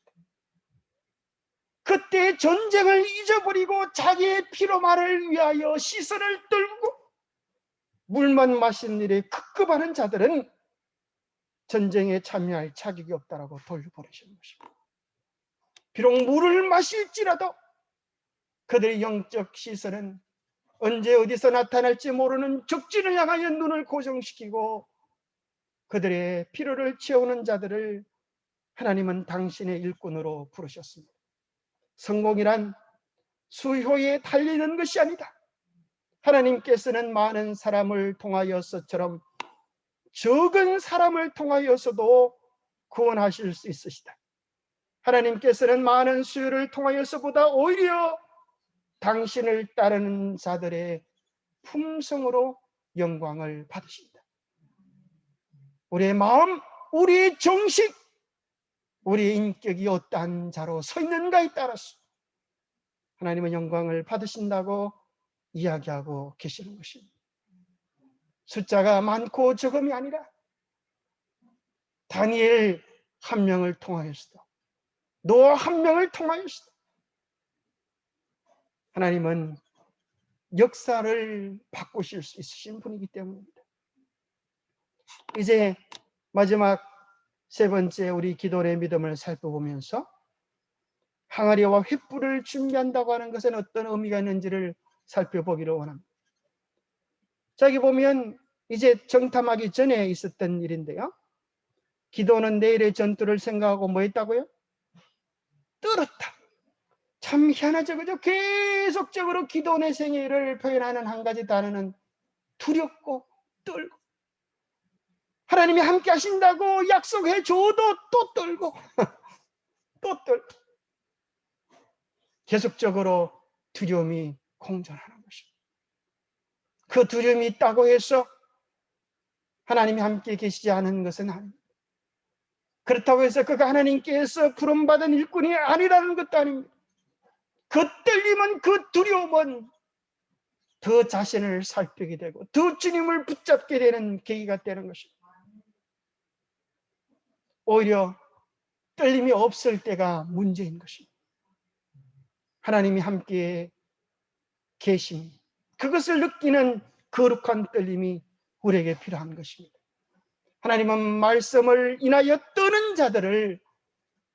그때 전쟁을 잊어버리고 자기의 피로만을 위하여 시선을 떨고 물만 마시는 일에 급급하는 자들은 전쟁에 참여할 자격이 없다라고 돌려보내시는 것입니다. 비록 물을 마실지라도 그들의 영적 시선은 언제 어디서 나타날지 모르는 적진을 향하여 눈을 고정시키고 그들의 피로를 채우는 자들을 하나님은 당신의 일꾼으로 부르셨습니다. 성공이란 수효에 달리는 것이 아니다. 하나님께서는 많은 사람을 통하여서처럼 적은 사람을 통하여서도 구원하실 수 있으시다. 하나님께서는 많은 수요를 통하여서보다 오히려 당신을 따르는 자들의 품성으로 영광을 받으신다. 우리의 마음, 우리의 정식, 우리의 인격이 어떠한 자로 서 있는가에 따라서 하나님은 영광을 받으신다고 이야기하고 계시는 것입니다. 숫자가 많고 적음이 아니라 다니엘 한 명을 통하여서도 노아 한 명을 통하여서도 하나님은 역사를 바꾸실 수 있으신 분이기 때문입니다. 이제 마지막 세 번째 우리 기도의 믿음을 살펴보면서 항아리와 횃불을 준비한다고 하는 것은 어떤 의미가 있는지를 살펴보기로 원합니다. 자, 여기 보면 이제 정탐하기 전에 있었던 일인데요. 기도는 내일의 전투를 생각하고 뭐 했다고요? 떨었다. 참 희한하죠, 그죠? 계속적으로 기도의 생애를 표현하는 한 가지 단어는 두렵고 떨고, 하나님이 함께 하신다고 약속해 줘도 또 떨고 또 떨고, 계속적으로 두려움이 공존하는 것입니다. 그 두려움이 있다고 해서 하나님이 함께 계시지 않은 것은 아닙니다. 그렇다고 해서 그가 하나님께서 부름받은 일꾼이 아니라는 것도 아닙니다. 그 떨림은, 그 두려움은 더 자신을 살피게 되고 더 주님을 붙잡게 되는 계기가 되는 것입니다. 오히려 떨림이 없을 때가 문제인 것입니다. 하나님이 함께 계심, 그것을 느끼는 거룩한 떨림이 우리에게 필요한 것입니다. 하나님은 말씀을 인하여 떠는 자들을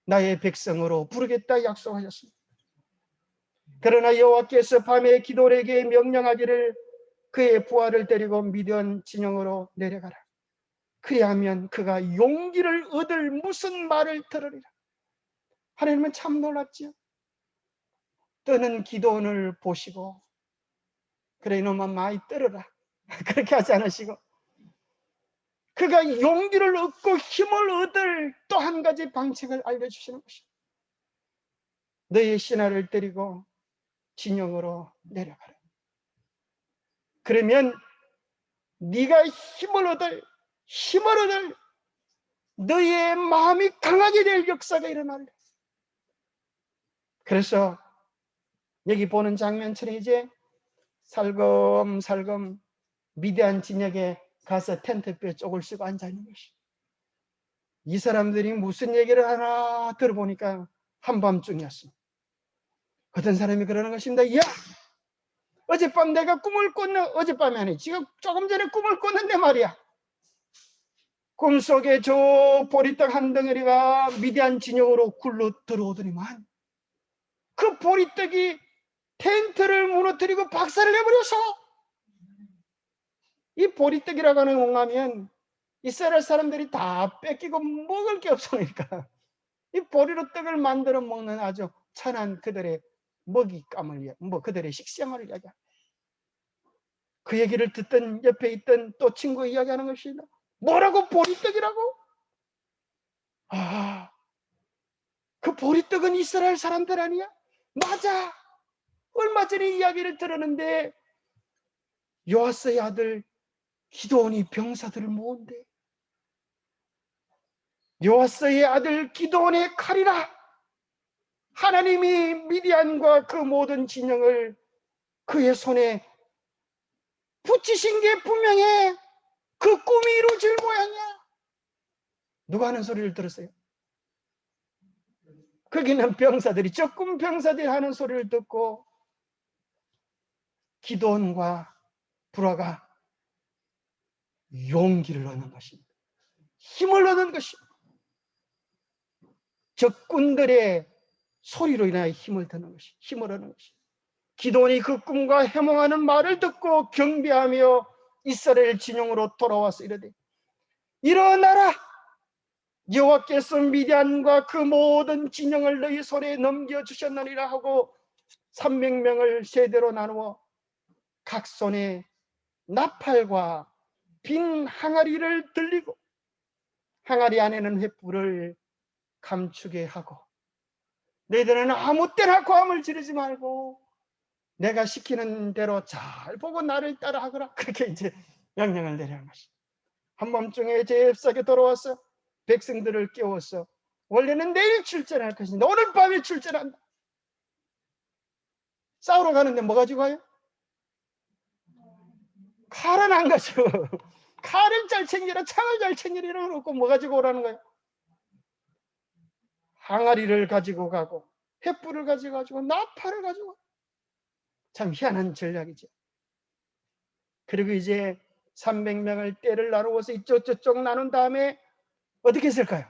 나의 백성으로 부르겠다 약속하셨습니다. 그러나 여호와께서 밤에 기도에게 명령하기를 그의 부하를 데리고 미디안 진영으로 내려가라. 그리하면 그가 용기를 얻을 무슨 말을 들으리라. 하나님은 참 놀랍지요. 떠는 기도원을 보시고 그래 이놈아 많이 떨어라 그렇게 하지 않으시고 그가 용기를 얻고 힘을 얻을 또 한 가지 방책을 알려주시는 것입니다. 너의 신하를 데리고 진영으로 내려가라. 그러면 네가 힘을 얻을 너의 마음이 강하게 될 역사가 일어날래. 그래서 여기 보는 장면처럼 이제 살금살금 미디안 진영에 가서 텐트뼈 쪽을 쓰고 앉아있는 것이. 이 사람들이 무슨 얘기를 하나 들어보니까 한밤중이었습니다. 어떤 사람이 그러는 것입니다. 야, 어젯밤 내가 꿈을 꿨네. 어젯밤이 아니 지금 조금 전에 꿈을 꿨는데 말이야. 꿈속에 저 보리떡 한 덩어리가 미디안 진영으로 굴러 들어오더니만 그 보리떡이 텐트를 무너뜨리고 박살을 내버려서 이 보리떡이라고 하는 공하면 이스라엘 사람들이 다 뺏기고 먹을 게 없으니까 이 보리로 떡을 만들어 먹는 아주 천한 그들의 먹잇감을 그들의 식생활을 이야기합니다. 그 얘기를 듣던 옆에 있던 또 친구 이야기하는 것이다. 뭐라고? 보리떡이라고? 아, 그 보리떡은 이스라엘 사람들 아니야? 맞아. 얼마 전에 이야기를 들었는데 요아스의 아들 기드온이 병사들을 모은대. 요아스의 아들 기드온의 칼이라. 하나님이 미디안과 그 모든 진영을 그의 손에 붙이신 게 분명해. 그 꿈이 이루어질 모양이야. 누가 하는 소리를 들었어요? 거기는 병사들이, 적군 병사들이 하는 소리를 듣고 기드온과 브라가 용기를 얻는 것입니다. 힘을 얻는 것입니다. 적군들의 소리로 인하여 힘을 얻는 것이. 기드온이 그 꿈과 해몽하는 말을 듣고 경배하며 이스라엘 진영으로 돌아와서 이르되, 일어나라! 여호와께서 미디안과 그 모든 진영을 너희 손에 넘겨주셨느니라 하고 300명을 세대로 나누어 각 손에 나팔과 빈 항아리를 들리고 항아리 안에는 횃불을 감추게 하고, 너희들은 아무 때나 고함을 지르지 말고 내가 시키는 대로 잘 보고 나를 따라 하거라. 그렇게 이제 명령을 내려한 것이. 한밤중에 제사장이 돌아와서 백성들을 깨웠어. 원래는 내일 출전할 것인데 오늘 밤에 출전한다. 싸우러 가는데 뭐 가지고 가요? 칼은 안 가죠. 칼을 잘 챙기라, 창을 잘 챙기라 그러고 뭐 가지고 오라는 거예요? 항아리를 가지고 가고 횃불을 가지고 나팔을 가지고. 참 희한한 전략이죠. 그리고 이제 300명을 떼를 나누어서 이쪽 저쪽 나눈 다음에 어떻게 했을까요?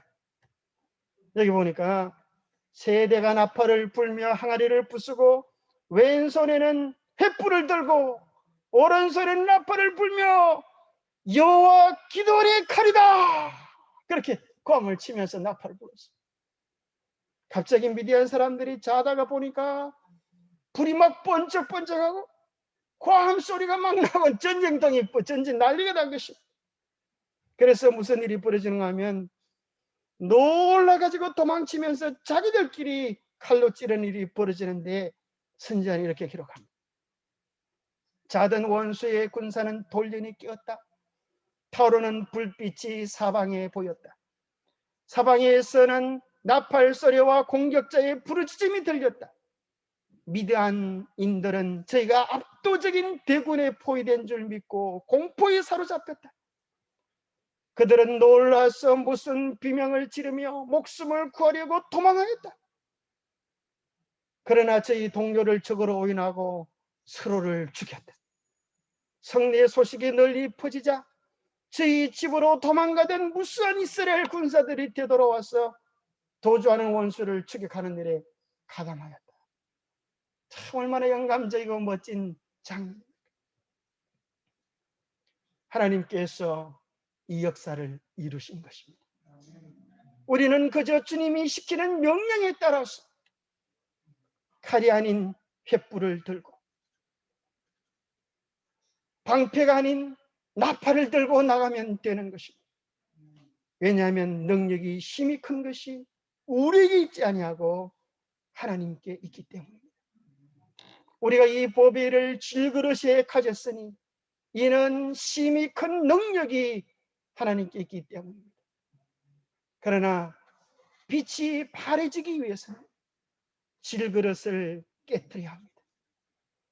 여기 보니까 세대가 나팔을 불며 항아리를 부수고 왼손에는 횃불을 들고 오른손에는 나팔을 불며 여호와 기드온의 칼이다, 그렇게 고함을 치면서 나팔을 불었어요. 갑자기 미디안 사람들이 자다가 보니까 불이 막 번쩍번쩍하고 고함 소리가 막 나면 전쟁통이 전쟁 난리가 난 것입니다. 그래서 무슨 일이 벌어지는가 하면 놀라가지고 도망치면서 자기들끼리 칼로 찌르는 일이 벌어지는데 선지자는 이렇게 기록합니다. 자던 원수의 군사는 돌연히 깨었다. 타오르는 불빛이 사방에 보였다. 사방에서는 나팔 소리와 공격자의 부르짖음이 들렸다. 미디안인들은 저희가 압도적인 대군에 포위된 줄 믿고 공포에 사로잡혔다. 그들은 놀라서 무슨 비명을 지르며 목숨을 구하려고 도망하였다. 그러나 저희 동료를 적으로 오인하고 서로를 죽였다. 승리의 소식이 널리 퍼지자 저희 집으로 도망가던 무수한 이스라엘 군사들이 되돌아와서 도주하는 원수를 추격하는 일에 가담하였다. 참 얼마나 영감적이고 멋진 장면. 하나님께서 이 역사를 이루신 것입니다. 우리는 그저 주님이 시키는 명령에 따라서 칼이 아닌 횃불을 들고 방패가 아닌 나팔을 들고 나가면 되는 것입니다. 왜냐하면 능력이 힘이 큰 것이 우리에게 있지 아니하고 하나님께 있기 때문입니다. 우리가 이 보배를 질그릇에 가졌으니 이는 힘이 큰 능력이 하나님께 있기 때문입니다. 그러나 빛이 바래지기 위해서는 질그릇을 깨뜨려야 합니다.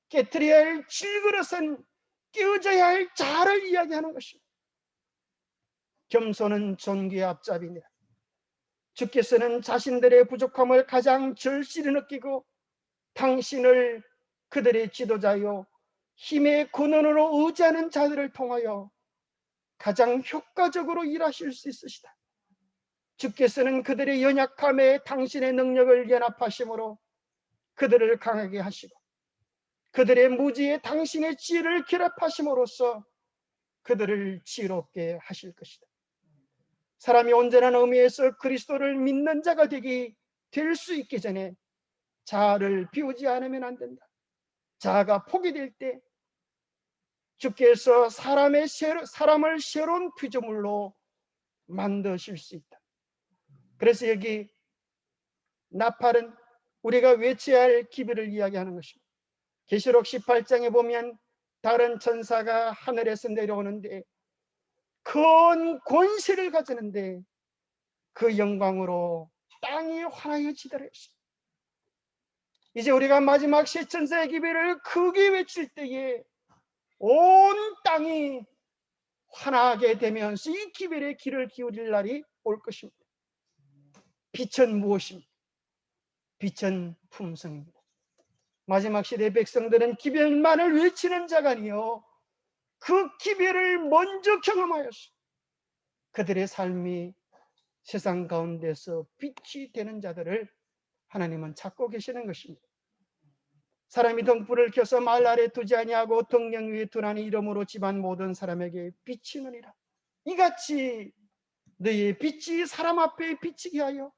깨뜨려야 할 질그릇은 깨어져야 할 자를 이야기하는 것입니다. 겸손은 존귀의 앞잡이니라. 주께서는 자신들의 부족함을 가장 절실히 느끼고 당신을 그들의 지도자요 힘의 근원으로 의지하는 자들을 통하여 가장 효과적으로 일하실 수 있으시다. 주께서는 그들의 연약함에 당신의 능력을 연합하심으로 그들을 강하게 하시고 그들의 무지에 당신의 지혜를 결합하심으로써 그들을 지혜롭게 하실 것이다. 사람이 온전한 의미에서 그리스도를 믿는 자가 될 수 있기 전에 자아를 비우지 않으면 안 된다. 자아가 포기될 때 주께서 사람을 새로운 피조물로 만드실 수 있다. 그래서 여기 나팔은 우리가 외쳐야 할 기별을 이야기하는 것입니다. 계시록 18장에 보면 다른 천사가 하늘에서 내려오는데 큰 권세를 가지는데 그 영광으로 땅이 환하여지더라 했습니다. 이제 우리가 마지막 세 천사의 기별을 크게 외칠 때에 온 땅이 환하게 되면서 이 기별의 귀를 기울일 날이 올 것입니다. 빛은 무엇입니까? 빛은 품성입니다. 마지막 시대 백성들은 기별만을 외치는 자가 아니요 그 기별을 먼저 경험하였어. 그들의 삶이 세상 가운데서 빛이 되는 자들을 하나님은 찾고 계시는 것입니다. 사람이 등불을 켜서 말 아래 두지 아니하고 등령 위에 두나니 이러므로 집안 모든 사람에게 비치느니라. 이같이 너희의 빛이 사람 앞에 비치게 하여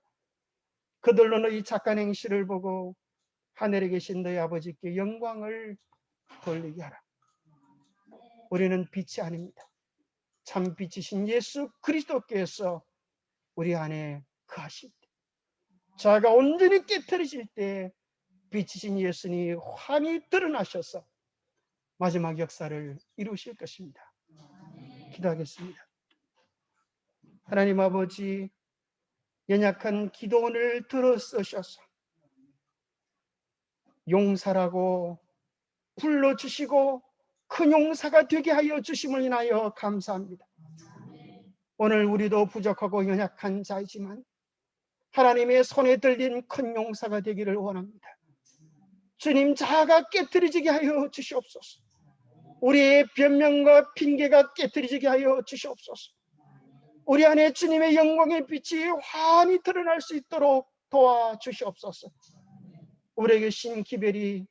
그들로 너희 착한 행실을 보고 하늘에 계신 너희 아버지께 영광을 돌리게 하라. 우리는 빛이 아닙니다. 참 빛이신 예수 그리스도께서 우리 안에 거하실 때, 자가 온전히 깨트려질 때 빛이신 예수님이 환히 드러나셔서 마지막 역사를 이루실 것입니다. 기도하겠습니다. 하나님 아버지, 연약한 기도원을 들어쓰셔서 용사라고 불러주시고 큰 용사가 되게 하여 주심을 인하여 감사합니다. 오늘 우리도 부족하고 연약한 자이지만 하나님의 손에 들린 큰 용사가 되기를 원합니다. 주님, 자아가 깨트려지게 하여 주시옵소서. 우리의 변명과 핑계가 깨트려지게 하여 주시옵소서. 우리 안에 주님의 영광의 빛이 환히 드러날 수 있도록 도와주시옵소서. 우리에게 신 기별이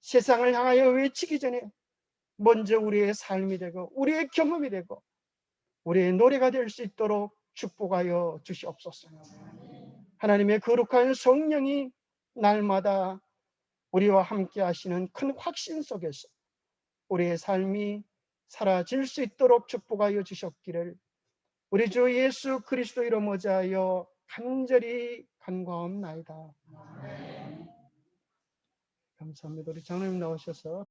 세상을 향하여 외치기 전에 먼저 우리의 삶이 되고 우리의 경험이 되고 우리의 노래가 될 수 있도록 축복하여 주시옵소서. 하나님의 거룩한 성령이 날마다 우리와 함께 하시는 큰 확신 속에서 우리의 삶이 사라질 수 있도록 축복하여 주셨기를 우리 주 예수 그리스도 이름 모자하여 간절히 간구하옵나이다. 감사합니다. 우리 장로님 나오셔서